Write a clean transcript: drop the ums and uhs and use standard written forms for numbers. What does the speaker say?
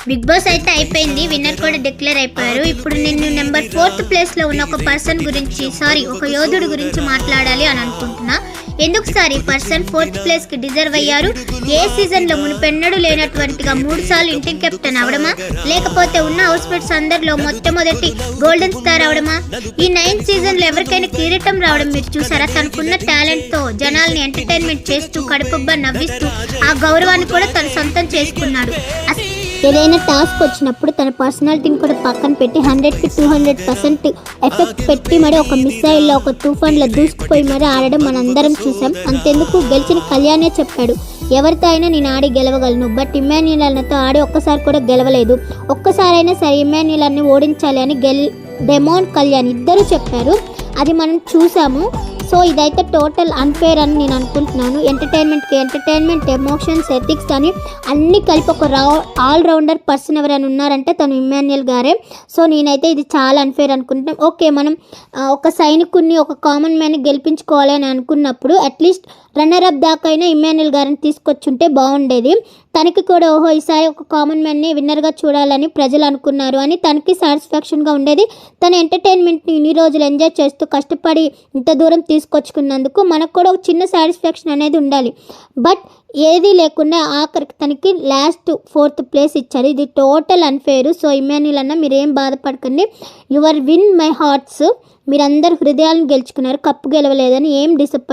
Big boss అయితే అయిపోయింది, winner కూడా డిక్లేర్ అయిపోయారు. ఇప్పుడు నేను నెంబర్ 4th ప్లేస్లో ఉన్న ఒక పర్సన్ గురించి, ఒక యోధుడు గురించి మాట్లాడాలి అని అనుకుంటున్నా. ఎందుకు సార్ ఈ పర్సన్ 4th ప్లేస్కి డిజర్వ్ అయ్యారు? ఏ సీజన్లో మునిపెన్నడూ లేనటువంటిగా 3 సార్లు ఇంటింగ్ కెప్టెన్ అవడమా, లేకపోతే ఉన్న హౌస్ మేట్స్ అందరిలో మొట్టమొదటి గోల్డెన్ స్టార్ అవడమా? ఈ 9th సీజన్లో ఎవరికైనా కిరీటం రావడం మీరు చూసారా? తనకున్న టాలెంట్తో జనాల్ని ఎంటర్టైన్మెంట్ చేస్తూ కడుపుబ్బా నవ్విస్తూ ఆ గౌరవాన్ని కూడా తను సొంతం చేసుకున్నాడు. ఏదైనా టాస్క్ వచ్చినప్పుడు తన పర్సనాలిటీని కూడా పక్కన పెట్టి 100కి 200% ఎఫెక్ట్ పెట్టి మరి ఒక మిసైల్లో ఒక తుఫాన్లో దూసుకుపోయి మరి ఆడడం మనందరం చూసాం. అంతెందుకు గెలిచిన కళ్యాణే చెప్పాడు, ఎవరితో అయినా నేను ఆడి గెలవగలను, బట్ ఇమ్మాన్యుయల్ అన్నతో ఆడి ఒక్కసారి కూడా గెలవలేదు, ఒక్కసారైనా సరే ఇమ్మాన్యుయల్ అన్ని ఓడించాలి అని డెమోన్ కళ్యాణ్ ఇద్దరు చెప్పారు. అది మనం చూసాము. సో ఇదైతే టోటల్ అన్ఫేర్ అని నేను అనుకుంటున్నాను. ఎంటర్టైన్మెంట్, ఎమోషన్స్, ఎథిక్స్ అని అన్నీ కలిపి ఒక ఆల్రౌండర్ పర్సన్ ఎవరైనా ఉన్నారంటే తను ఇమ్మాన్యుయల్ గారే. సో నేనైతే ఇది చాలా అన్ఫేర్ అనుకుంటున్నాను. ఓకే, మనం ఒక సైనికుడిని, ఒక కామన్ మ్యాన్ని గెలిపించుకోవాలి అని అనుకున్నప్పుడు అట్లీస్ట్ రన్నర్ అప్ దాకా అయినా ఇమ్మాన్యుయల్ గారిని తీసుకొచ్చుంటే బాగుండేది. తనకి కూడా ఈసారి ఒక కామన్ మ్యాన్ని విన్నర్గా చూడాలని ప్రజలు అనుకున్నారు అని తనకి సాటిస్ఫాక్షన్గా ఉండేది. తన ఎంటర్టైన్మెంట్ని ఇన్ని రోజులు ఎంజాయ్ చేస్తూ కష్టపడి ఇంత దూరం తీసుకొచ్చుకున్నందుకు మనకు కూడా ఒక చిన్న సాటిస్ఫాక్షన్ అనేది ఉండాలి. బట్ ఏది లేకుండా ఆఖరికి తనకి లాస్ట్ 4th ప్లేస్ ఇచ్చారు. ఇది టోటల్ అన్ఫేర్. సో ఇమ్మాన్యుయల్ అన్న మీరేం బాధపడకండి, యువర్ విన్ మై హార్ట్స్. మీరందరూ హృదయాలను గెలుచుకున్నారు, కప్పు గెలవలేదని ఏం డిసప్పాయింట్